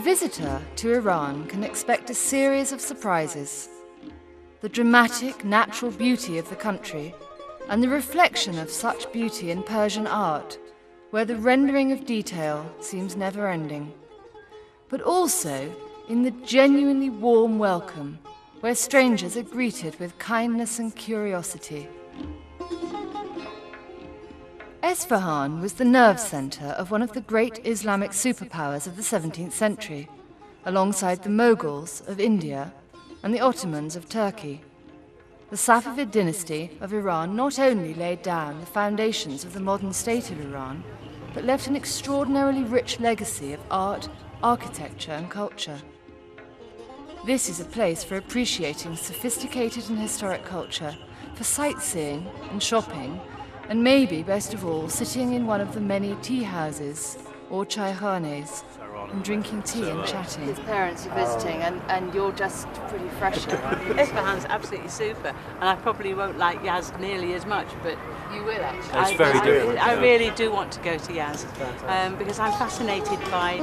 visitor to Iran can expect a series of surprises. The dramatic natural beauty of the country and the reflection of such beauty in Persian art, where the rendering of detail seems never-ending. But also in the genuinely warm welcome, where strangers are greeted with kindness and curiosity. Esfahan was the nerve center of one of the great Islamic superpowers of the 17th century, alongside the Mughals of India and the Ottomans of Turkey. The Safavid dynasty of Iran not only laid down the foundations of the modern state of Iran, but left an extraordinarily rich legacy of art, architecture, and culture. This is a place for appreciating sophisticated and historic culture, for sightseeing and shopping, and maybe, best of all, sitting in one of the many tea houses or chaihanes and drinking tea and chatting. His parents are visiting, and you're just pretty fresh here, aren't you? Esfahan's absolutely super, and I probably won't like Yaz nearly as much, but you will actually. It's very different. I really do want to go to Yaz because I'm fascinated by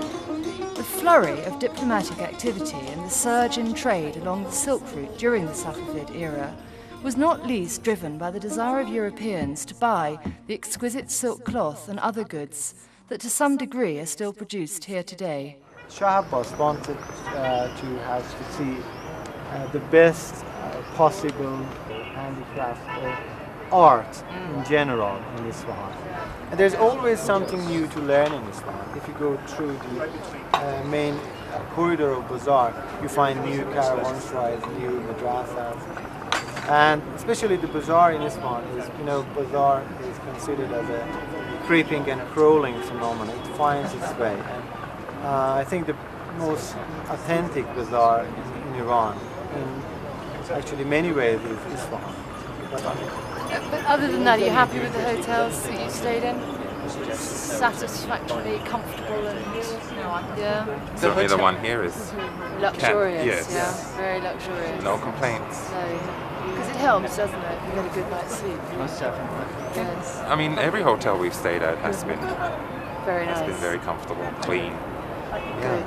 the flurry of diplomatic activity and the surge in trade along the Silk Route during the Safavid era was not least driven by the desire of Europeans to buy the exquisite silk cloth and other goods that to some degree are still produced here today. Shah Abbas wanted to see the best possible handicraft or art in general in Isfahan. And there's always something new to learn in Isfahan. If you go through the main corridor of Bazaar, you find new caravanserais, new madrasas. And especially the bazaar in Isfahan is, bazaar is considered as a creeping and crawling phenomenon. It finds its way. And I think the most authentic bazaar in Iran, in actually many ways, is Isfahan. But other than that, are you happy with the hotels that you stayed in? Satisfactorily comfortable and yeah. Certainly the one here is luxurious. Yes. Yeah, very luxurious. No complaints. No. Because it helps, doesn't it? You get a good night's sleep. Most definitely. Yes. I mean, every hotel we've stayed at has been very comfortable, clean. Good.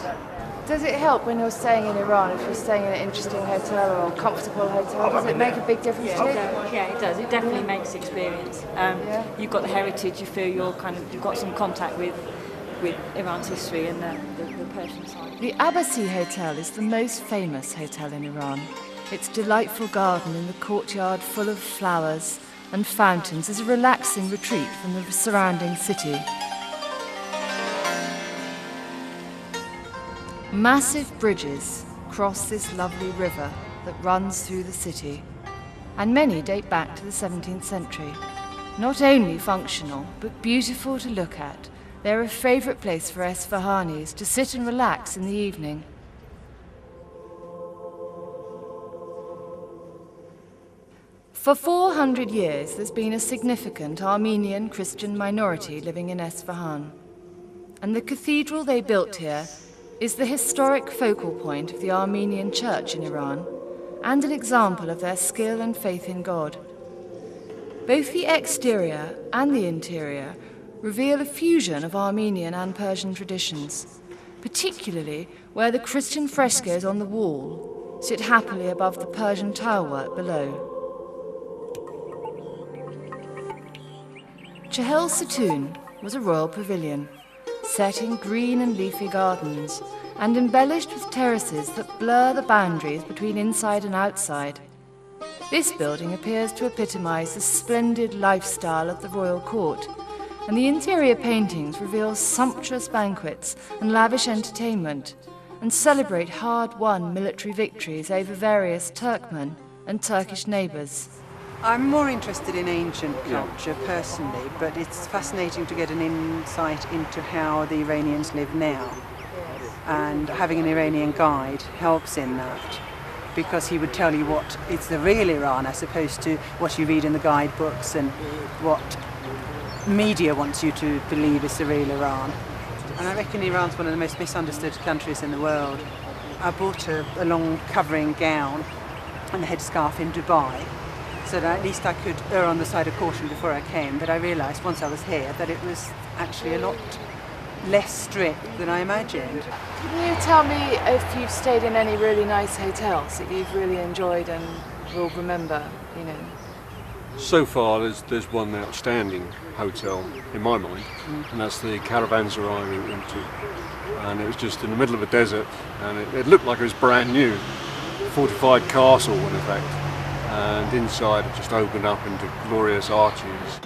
Does it help when you're staying in Iran, if you're staying in an interesting hotel or a comfortable hotel? Does it make a big difference to you? Yeah, it does. It definitely makes experience. You've got the heritage. You feel you've got some contact with Iran's history and the Persian side. The Abbasi Hotel is the most famous hotel in Iran. Its delightful garden in the courtyard full of flowers and fountains is a relaxing retreat from the surrounding city. Massive bridges cross this lovely river that runs through the city, and many date back to the 17th century. Not only functional, but beautiful to look at, they're a favourite place for Esfahanis to sit and relax in the evening. For 400 years, there's been a significant Armenian Christian minority living in Esfahan, and the cathedral they built here is the historic focal point of the Armenian Church in Iran and an example of their skill and faith in God. Both the exterior and the interior reveal a fusion of Armenian and Persian traditions, particularly where the Christian frescoes on the wall sit happily above the Persian tilework below. Chehel Satoun was a royal pavilion, set in green and leafy gardens, and embellished with terraces that blur the boundaries between inside and outside. This building appears to epitomize the splendid lifestyle of the royal court, and the interior paintings reveal sumptuous banquets and lavish entertainment, and celebrate hard-won military victories over various Turkmen and Turkish neighbors. I'm more interested in ancient culture personally, but it's fascinating to get an insight into how the Iranians live now. And having an Iranian guide helps in that, because he would tell you what it's the real Iran as opposed to what you read in the guidebooks and what media wants you to believe is the real Iran. And I reckon Iran's one of the most misunderstood countries in the world. I bought a long covering gown and a headscarf in Dubai, so that at least I could err on the side of caution before I came, but I realised once I was here that it was actually a lot less strict than I imagined. Can you tell me if you've stayed in any really nice hotels that you've really enjoyed and will remember, you know? So far, there's one outstanding hotel in my mind, and that's the Caravanserai we went to. And it was just in the middle of a desert, and it looked like it was brand new, fortified castle in effect. And inside it just opened up into glorious arches.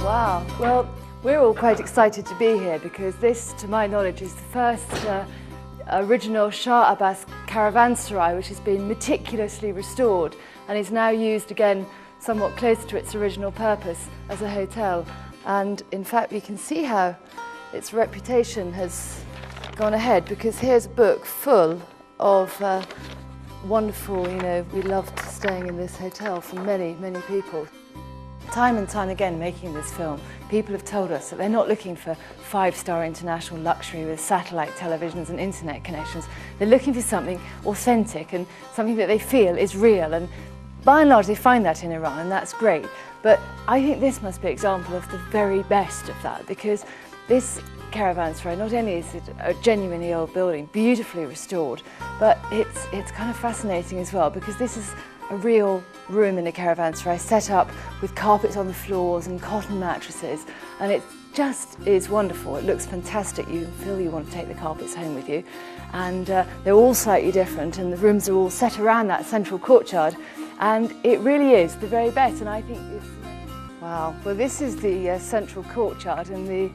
Wow. Well, we're all quite excited to be here because this, to my knowledge, is the first original Shah Abbas caravanserai which has been meticulously restored and is now used again somewhat close to its original purpose as a hotel. And in fact, we can see how its reputation has gone ahead because here's a book full of wonderful, you know, we loved staying in this hotel from many, many people. Time and time again making this film, people have told us that they're not looking for five-star international luxury with satellite televisions and internet connections. They're looking for something authentic and something that they feel is real, and by and large they find that in Iran, and that's great. But I think this must be an example of the very best of that, because this caravanserai, not only is it a genuinely old building, beautifully restored, but it's kind of fascinating as well, because this is a real room in a caravanserai set up with carpets on the floors and cotton mattresses, and it just is wonderful. It looks fantastic. You feel you want to take the carpets home with you, and they're all slightly different, and the rooms are all set around that central courtyard, and it really is the very best. And I think this, wow, well, this is the central courtyard and the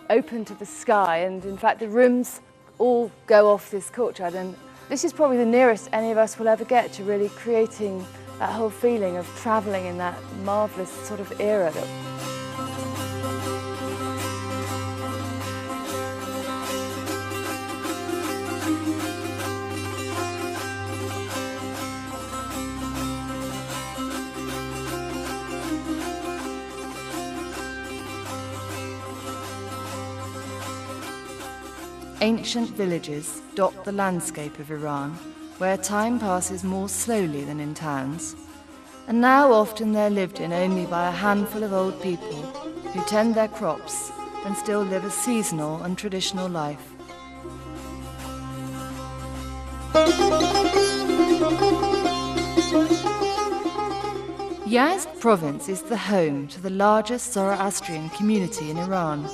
open to the sky, and in fact the rooms all go off this courtyard, and this is probably the nearest any of us will ever get to really creating that whole feeling of travelling in that marvellous sort of era. Ancient villages dot the landscape of Iran, where time passes more slowly than in towns. And now often they're lived in only by a handful of old people who tend their crops and still live a seasonal and traditional life. Yazd province is the home to the largest Zoroastrian community in Iran.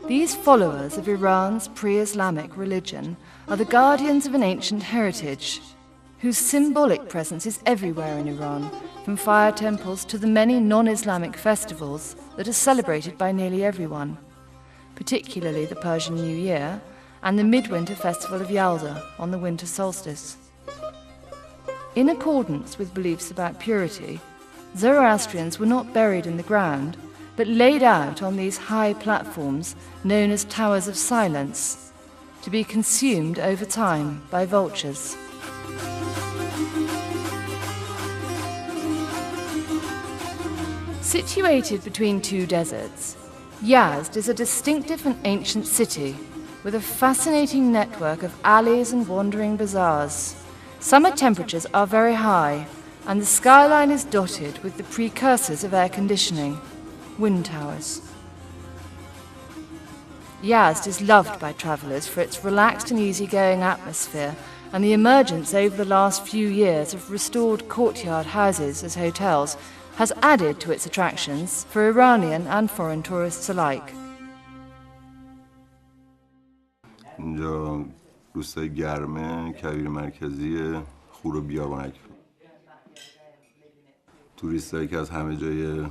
These followers of Iran's pre-Islamic religion are the guardians of an ancient heritage, whose symbolic presence is everywhere in Iran, from fire temples to the many non-Islamic festivals that are celebrated by nearly everyone, particularly the Persian New Year and the Midwinter Festival of Yalda on the winter solstice. In accordance with beliefs about purity, Zoroastrians were not buried in the ground, but laid out on these high platforms known as Towers of Silence, to be consumed over time by vultures. Situated between two deserts, Yazd is a distinctive and ancient city with a fascinating network of alleys and wandering bazaars. Summer temperatures are very high, and the skyline is dotted with the precursors of air conditioning, wind towers. Yazd is loved by travellers for its relaxed and easygoing atmosphere and the emergence over the last few years of restored courtyard houses as hotels has added to its attractions for Iranian and foreign tourists alike. اینجا روستای گرمه، کویر مرکزی خور و بیابانک. توریستایی که از همه جای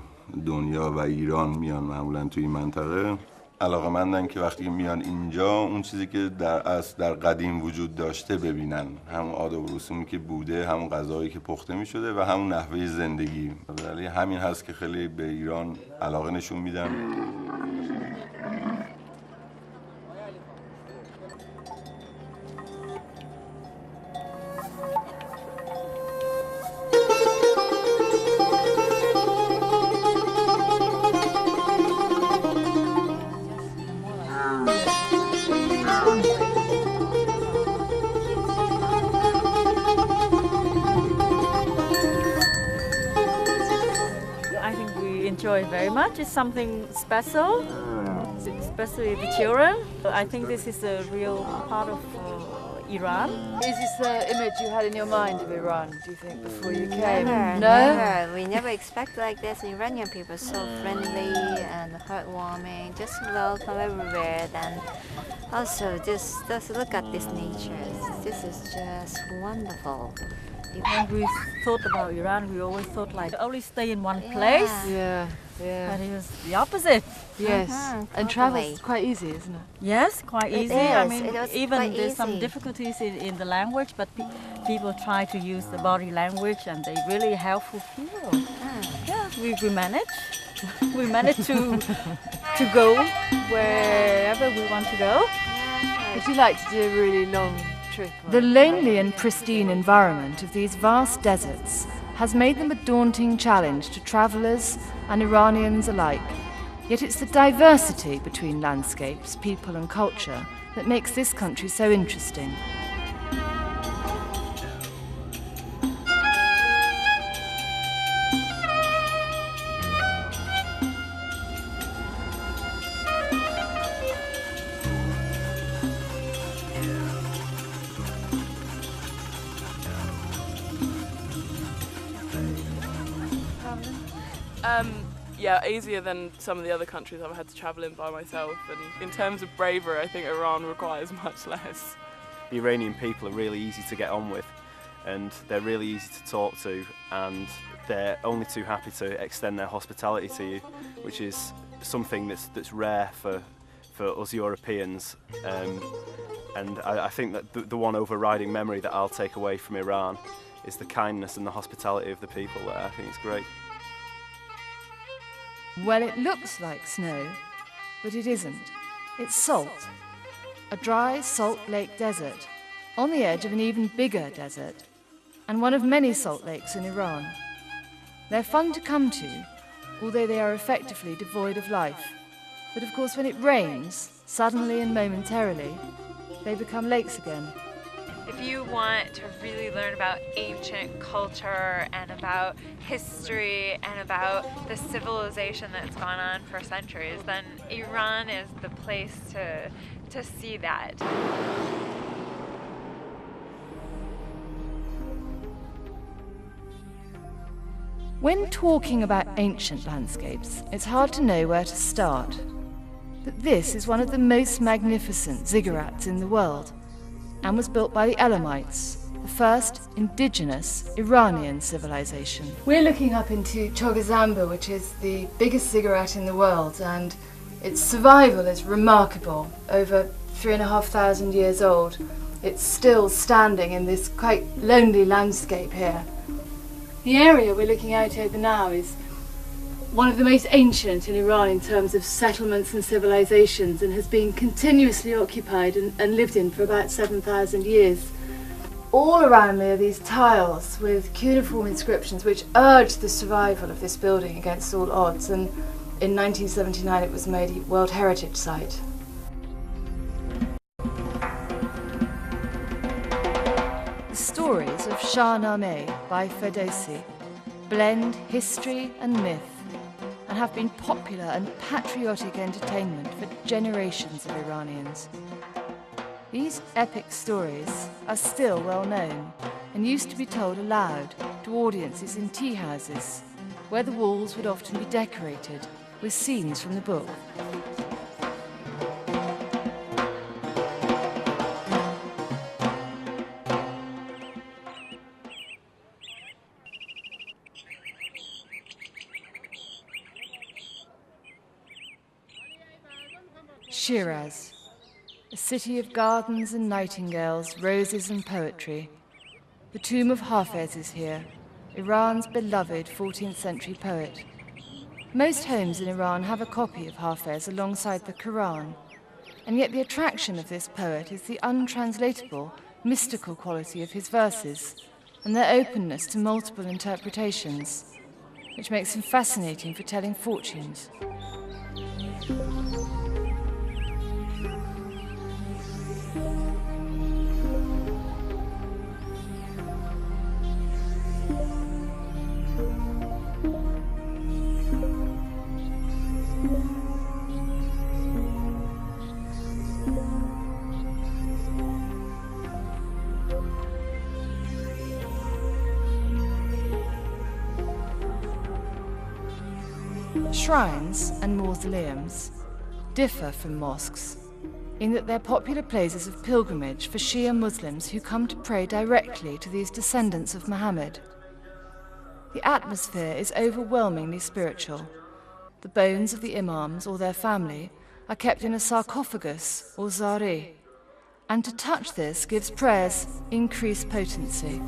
دنیا و ایران میان معمولا توی این منطقه علاقه‌مندن که وقتی میان اینجا اون چیزی که در اصل در قدیم وجود داشته ببینن، همون آداب و رسومی که بوده، همون غذایی که پخته میشده و همون نحوه زندگی. ولی همین هست که خیلی به ایران علاقه نشون میدن. enjoy it very much. It's something special, especially the children. I think this is a real part of Iran. Is this the image you had in your mind of Iran, do you think, before you came? Never, No? never. We never expect like this. Iranian people are so friendly and heartwarming, just welcome everywhere. And also just look at this nature. This is just wonderful. When we thought about Iran, we always thought like only stay in one place. Yeah, yeah. But it was the opposite. Yes. Uh-huh, And travel totally. is quite easy, isn't it? Yes, quite It easy. I is. mean, It was even quite there's some easy. difficulties in the language, but people try to use the body language, and they really helpful people. Yeah, we managed. We managed to go wherever we want to go. Would you like to do a really long trip? The lonely and pristine environment of these vast deserts has made them a daunting challenge to travellers and Iranians alike. Yet it's the diversity between landscapes, people and culture that makes this country so interesting. Yeah, easier than some of the other countries I've had to travel in by myself. And in terms of bravery, I think Iran requires much less. The Iranian people are really easy to get on with, and they're really easy to talk to, and they're only too happy to extend their hospitality to you, which is something that's rare for us Europeans. And I think that the one overriding memory that I'll take away from Iran is the kindness and the hospitality of the people there. I think it's great. Well, it looks like snow, but it isn't. It's salt. A dry salt lake desert on the edge of an even bigger desert, and one of many salt lakes in Iran. They're fun to come to, although they are effectively devoid of life. But of course, when it rains, suddenly and momentarily, they become lakes again. If you want to really learn about ancient culture and about history and about the civilization that's gone on for centuries, then Iran is the place to see that. When talking about ancient landscapes, it's hard to know where to start. But this is one of the most magnificent ziggurats in the world, and was built by the Elamites, the first indigenous Iranian civilization. We're looking up into Chogazamba, which is the biggest ziggurat in the world, and its survival is remarkable. Over 3,500 years old, it's still standing in this quite lonely landscape here. The area we're looking out over now is one of the most ancient in Iran in terms of settlements and civilizations, and has been continuously occupied and lived in for about 7,000 years. All around me are these tiles with cuneiform inscriptions which urge the survival of this building against all odds, and in 1979 it was made a World Heritage Site. The stories of Shahnameh by Ferdowsi blend history and myth, and have been popular and patriotic entertainment for generations of Iranians. These epic stories are still well known and used to be told aloud to audiences in tea houses, where the walls would often be decorated with scenes from the book. Shiraz, a city of gardens and nightingales, roses and poetry. The tomb of Hafez is here, Iran's beloved 14th century poet. Most homes in Iran have a copy of Hafez alongside the Quran, and yet the attraction of this poet is the untranslatable, mystical quality of his verses and their openness to multiple interpretations, which makes him fascinating for telling fortunes. Shrines and mausoleums differ from mosques in that they're popular places of pilgrimage for Shia Muslims who come to pray directly to these descendants of Muhammad. The atmosphere is overwhelmingly spiritual. The bones of the imams or their family are kept in a sarcophagus or zari, and to touch this gives prayers increased potency.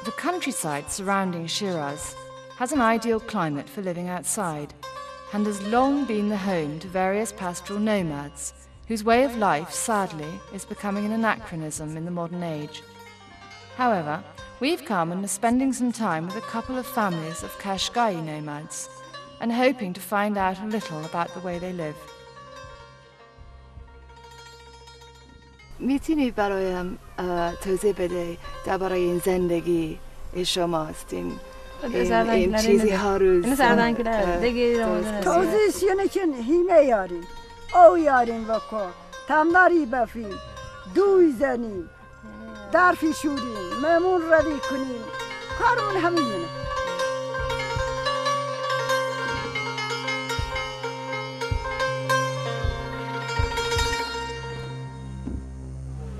The countryside surrounding Shiraz has an ideal climate for living outside and has long been the home to various pastoral nomads whose way of life, sadly, is becoming an anachronism in the modern age. However, we've come and are spending some time with a couple of families of Qashqai nomads and hoping to find out a little about the way they live. میتونی برایم توضیح بده درباره این زندگی شما هستین این چیزی ها روز توضیحی که هیمه یاریم او یاریم بکن تمناری بفی دوی زنیم درفی شوریم ممون ردی کنیم کارمون همینه.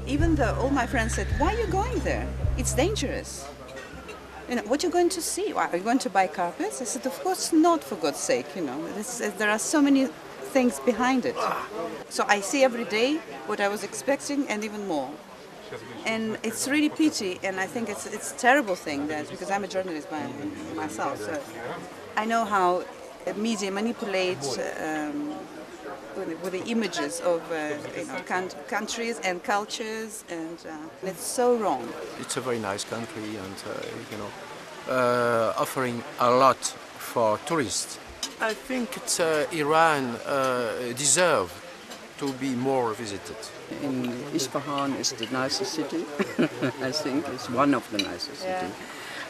Even though all my friends said, why are you going there? It's dangerous. You know, what are you going to see? Are you going to buy carpets? I said, of course not, for God's sake. You know, there are so many things behind it. So I see every day what I was expecting and even more. And it's really pity, and I think it's a terrible thing that, because I'm a journalist myself, so I know how media manipulates with the images of countries and cultures, and it's so wrong. It's a very nice country, and offering a lot for tourists. I think it's, Iran deserves to be more visited. In Isfahan is the nicest city. I think it's one of the nicest cities,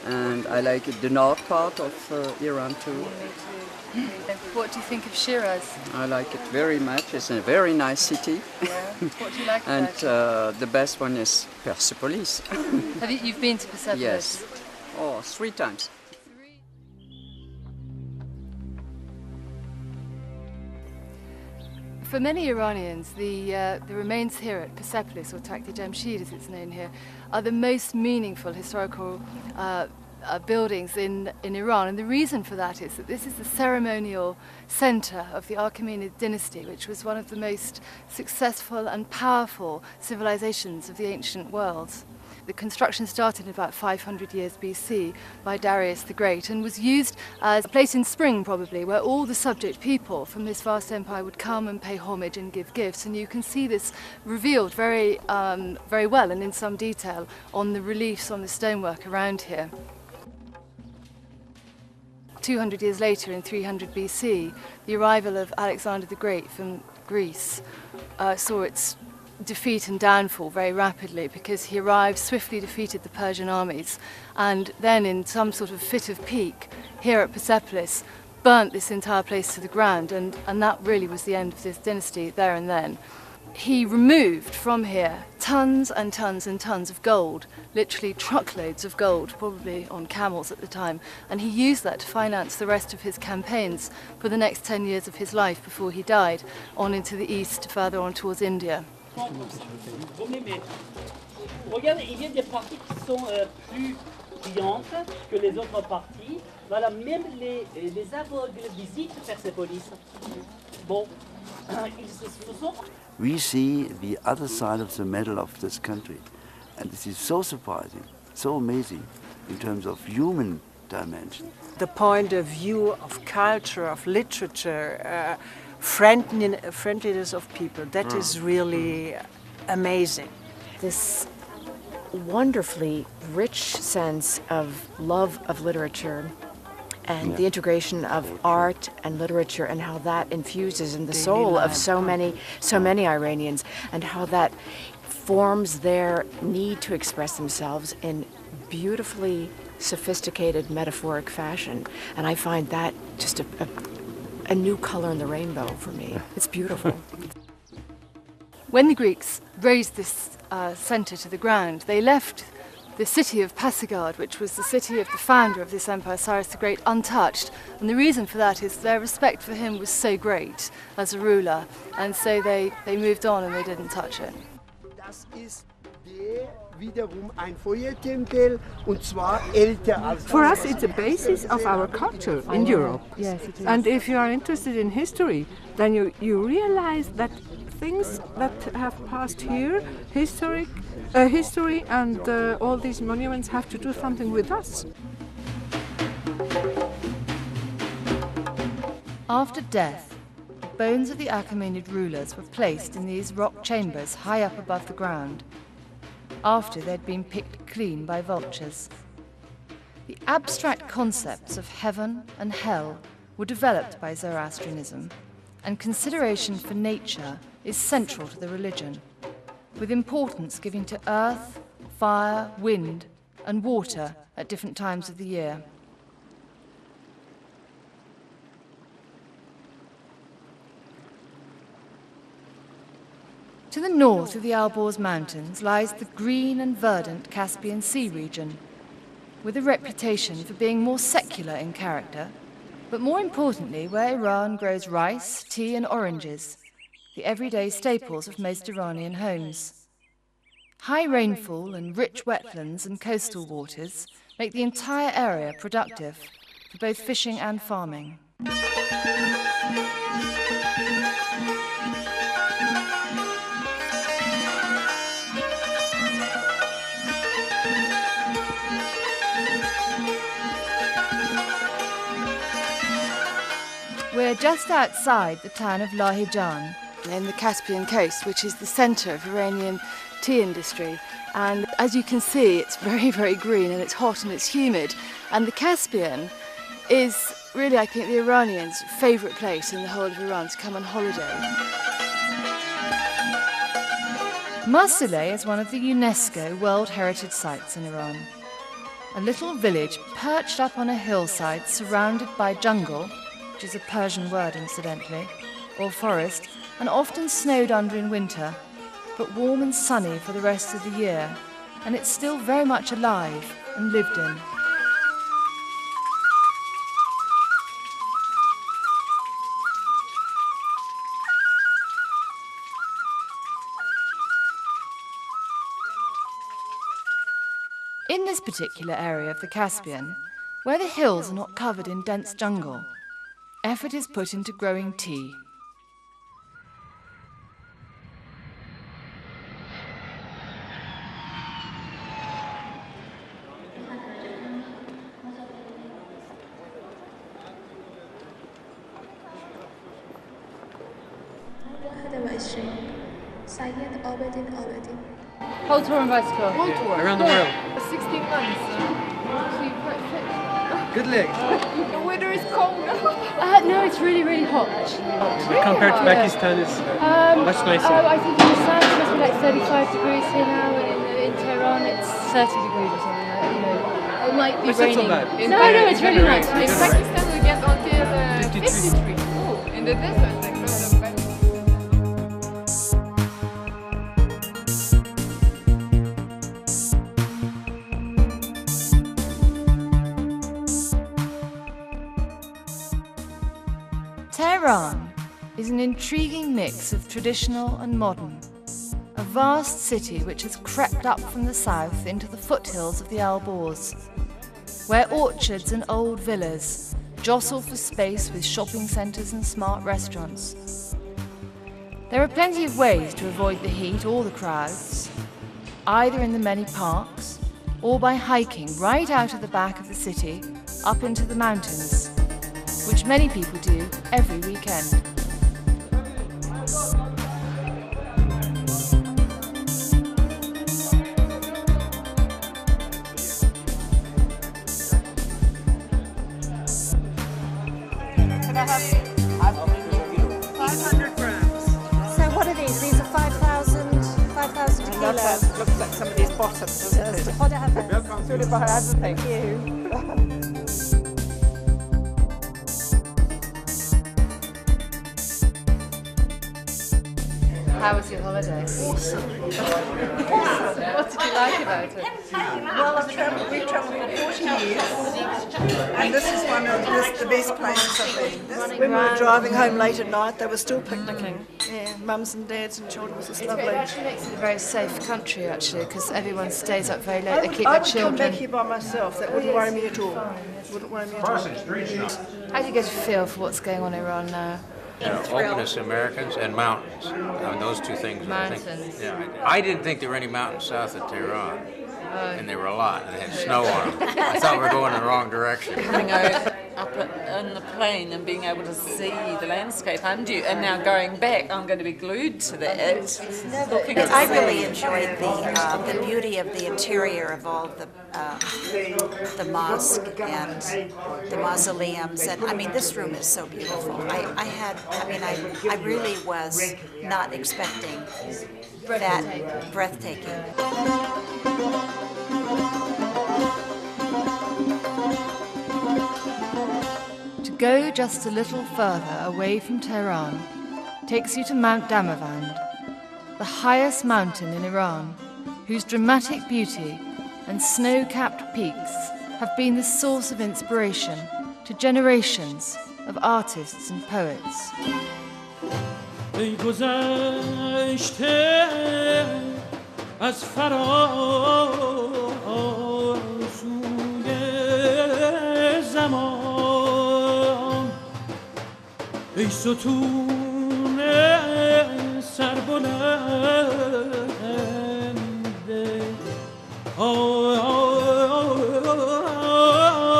and I like the north part of Iran too. What do you think of Shiraz? I like it very much. It's a very nice city. Yeah. What do you like and about it? The best one is Persepolis. You've been to Persepolis? Yes. Oh, 3 times. For many Iranians, the remains here at Persepolis, or Takht Jamshid as it's known here, are the most meaningful historical buildings in Iran, and the reason for that is that this is the ceremonial center of the Achaemenid dynasty, which was one of the most successful and powerful civilizations of the ancient world. The construction started in about 500 years BC by Darius the Great and was used as a place in spring, probably, where all the subject people from this vast empire would come and pay homage and give gifts. And you can see this revealed very well and in some detail on the reliefs on the stonework around here. 200 years later, in 300 BC, the arrival of Alexander the Great from Greece saw its defeat and downfall very rapidly, because he arrived, swiftly defeated the Persian armies, and then in some sort of fit of pique here at Persepolis burnt this entire place to the ground, and that really was the end of this dynasty there and then. He removed from here tons and tons and tons of gold, literally truckloads of gold, probably on camels at the time, and he used that to finance the rest of his campaigns for the next 10 years of his life before he died, on into the east, further on towards India. Regardez, il y a des parties qui sont plus brillantes que les autres parties. Voilà, même les aveugles visitent Persepolis. Bon, ils se sont... We see the other side of the medal of this country, and this is so surprising, so amazing in terms of human dimension. The point of view of culture, of literature, friendliness of people, that is really amazing. This wonderfully rich sense of love of literature and the integration of art and literature, and how that infuses in the soul of so many Iranians, and how that forms their need to express themselves in beautifully sophisticated, metaphoric fashion. And I find that just a new color in the rainbow for me. It's beautiful. When the Greeks razed this centre to the ground, they left the city of Pasargad, which was the city of the founder of this empire, Cyrus the Great, untouched. And the reason for that is their respect for him was so great as a ruler, and so they moved on and they didn't touch it. For us, it's the basis of our culture in Europe. Yes, it is. And if you are interested in history, then you realize that things that have passed here, history and all these monuments have to do something with us. After death, the bones of the Achaemenid rulers were placed in these rock chambers high up above the ground, after they'd been picked clean by vultures. The abstract concepts of heaven and hell were developed by Zoroastrianism, and consideration for nature is central to the religion, with importance given to earth, fire, wind, and water at different times of the year. To the north of the Alborz Mountains lies the green and verdant Caspian Sea region, with a reputation for being more secular in character, but more importantly where Iran grows rice, tea and oranges, the everyday staples of most Iranian homes. High rainfall and rich wetlands and coastal waters make the entire area productive for both fishing and farming. We're just outside the town of Lahijan in the Caspian coast, which is the centre of Iranian tea industry. And as you can see, it's very, very green and it's hot and it's humid. And the Caspian is really, I think, the Iranians' favourite place in the whole of Iran to come on holiday. Marseille is one of the UNESCO World Heritage Sites in Iran. A little village perched up on a hillside surrounded by jungle, which is a Persian word incidentally, or forest, and often snowed under in winter, but warm and sunny for the rest of the year, and it's still very much alive and lived in. In this particular area of the Caspian, where the hills are not covered in dense jungle, effort is put into growing tea. Whole tour on bicycle. Whole tour. Around the world. 16 months. Actually quite fit. Good legs. The weather is cold. No, it's really, really hot. But compared to Pakistan, it's much nicer. I think in the south it must be like 35 degrees here now, and in Tehran it's 30 degrees or something like that. You know, it might be raining. Not so bad. No, it's really nice. In Pakistan we get until 53 degrees. Oh, in the desert, like Tehran is an intriguing mix of traditional and modern, a vast city which has crept up from the south into the foothills of the Alborz, where orchards and old villas jostle for space with shopping centres and smart restaurants. There are plenty of ways to avoid the heat or the crowds, either in the many parks or by hiking right out of the back of the city up into the mountains, which many people do every weekend. Could I have 500 grams? So what are these? These are 5,000 kilos. Looks like somebody's bottom, doesn't it? What do I have? doing it for her husband. Thank you. How was your holiday? Awesome. What did you like about it? Well, we've travelled for 40 years, and this is the best places I've been. When we were driving home late at night, they were still picnicking. Yeah, mums and dads and children. It was lovely. It actually makes it a very safe country, actually, because everyone stays up very late. They keep their children. I would come back here by myself. That wouldn't worry me at all. Wouldn't worry me at all. How do you get a feel for what's going on in Iran now? Openness Americans and mountains. I mean, those two things. Mountains. I didn't think there were any mountains south of Tehran. And there were a lot, and they had snow on them. I thought we were going in the wrong direction. Coming out up on the plane and being able to see the landscape under you, and now going back, I'm going to be glued to that. I really enjoyed the beauty of the interior of all the mosque and the mausoleums, and I mean this room is so beautiful. I really was not expecting that breathtaking. To go just a little further away from Tehran takes you to Mount Damavand, the highest mountain in Iran, whose dramatic beauty and snow-capped peaks have been the source of inspiration to generations of artists and poets. ای گذشته از فراسوی زمان ای ستون سربلند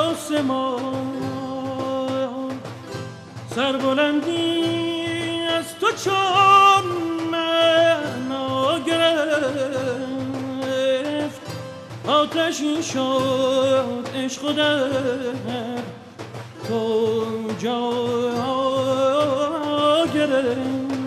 آسمان سربلندی از تو چون معنا گرفت آتشی شد عشق و در تو جا گرفت